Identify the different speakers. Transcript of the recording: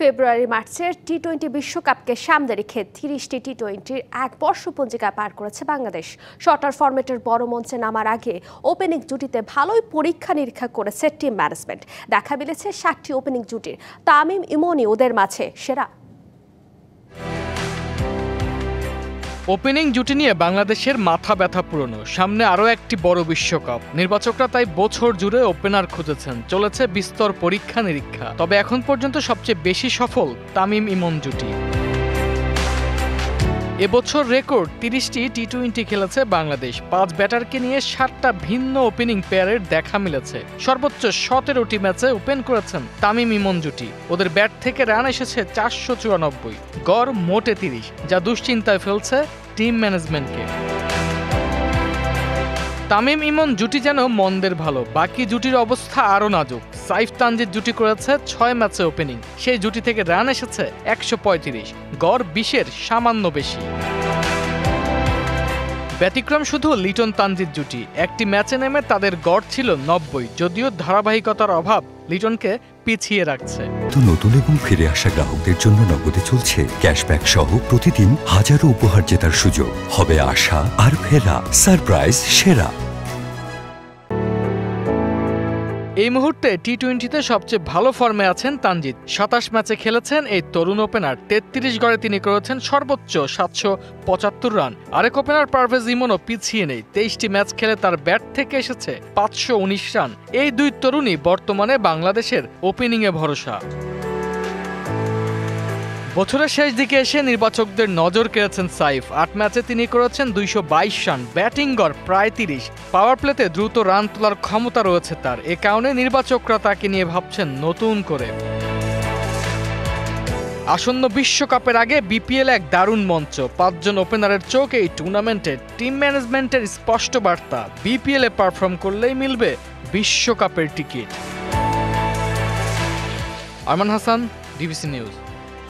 Speaker 1: ফেব্রুয়ারি মার্চের টি-20 বিশ্বকাপকে সামনে রেখে 30টি টি-20-র এক বর্ষপঞ্জিকা পার করেছে বাংলাদেশ। শর্টার ফরম্যাটের বড় মঞ্চে নামার আগে ওপেনিং জুটিতে ভালোই পরীক্ষা নিরীক্ষা করেছে টিম ম্যানেজমেন্ট। দেখা মিলেছে 60টি ওপেনিং জুটির তামিম ইমনই ওদের মাঝে সেরা।
Speaker 2: ওপেনিং জুটি নিয়ে বাংলাদেশের মাথা ব্যথা পুরনো, সামনে আরও একটি বড় বিশ্বকাপ। নির্বাচকরা তাই বছর জুড়ে ওপেনার খুঁজেছেন, চলেছে বিস্তর পরীক্ষা নিরীক্ষা। তবে এখন পর্যন্ত সবচেয়ে বেশি সফল তামিম ইমন জুটি। এবছর রেকর্ড 30টি টি-20 খেলেছে বাংলাদেশ। 5 ব্যাটারকে নিয়ে 7টা ভিন্ন ওপেনিং পেয়ারের দেখা মিলেছে। সর্বোচ্চ 17টি ম্যাচে ওপেন করেছেন তামিম ইমন জুটি। ওদের ব্যাট থেকে রান এসেছে 494, গড় মোটে 30, যা দুশ্চিন্তায় ফেলছে টিম ম্যানেজমেন্টকে। তামিম ইমন জুটি যেন মন্দের ভালো, বাকি জুটির অবস্থা আরও নাজুক। সাইফ তানজিদ জুটি করেছে 6 ম্যাচে ওপেনিং, সেই জুটি থেকে রান এসেছে 135, গড় 20-এর সামান্য বেশি। ব্যতিক্রম শুধু লিটন তানজিদ জুটি। একটি ম্যাচে নেমে তাদের গড় ছিল 90, যদিও ধারাবাহিকতার অভাব লিটনকে পিছিয়ে রাখছে।
Speaker 3: নতুন এবং ফিরে আসা গ্রাহকদের জন্য নগদে চলছে ক্যাশব্যাক সহ প্রতিদিন হাজারো উপহার জেতার সুযোগ। হবে আশা আর ফেরা, সারপ্রাইজ সেরা।
Speaker 2: এই মুহূর্তে টি-20তে সবচেয়ে ভালো ফর্মে আছেন তানজিদ। 27 ম্যাচে খেলেছেন এই তরুণ ওপেনার। 33 গড়ে তিনি করেছেন সর্বোচ্চ 775 রান। আরেক ওপেনার পারভেজ ইমনও পিছিয়ে নেই। 23টি ম্যাচ খেলে তার ব্যাট থেকে এসেছে 519 রান। এই দুই তরুণই বর্তমানে বাংলাদেশের ওপেনিংয়ে ভরসা। বছরের শেষ দিকে এসে নির্বাচকদের নজর কেড়েছেন সাইফ। 8 ম্যাচে তিনি করেছেন 222 রান, ব্যাটিং গড় প্রায় 30। পাওয়ার প্লেতে দ্রুত রান তোলার ক্ষমতা রয়েছে তার। এ কারণে নির্বাচকরা তাকে নিয়ে ভাবছেন নতুন করে। আসন্ন বিশ্বকাপের আগে বিপিএল এক দারুণ মঞ্চ। 5 জন ওপেনারের চোখ এই টুর্নামেন্টে। টিম ম্যানেজমেন্টের স্পষ্ট বার্তা, বিপিএলে পারফর্ম করলেই মিলবে বিশ্বকাপের ticket. Arman Hasan, DBC news.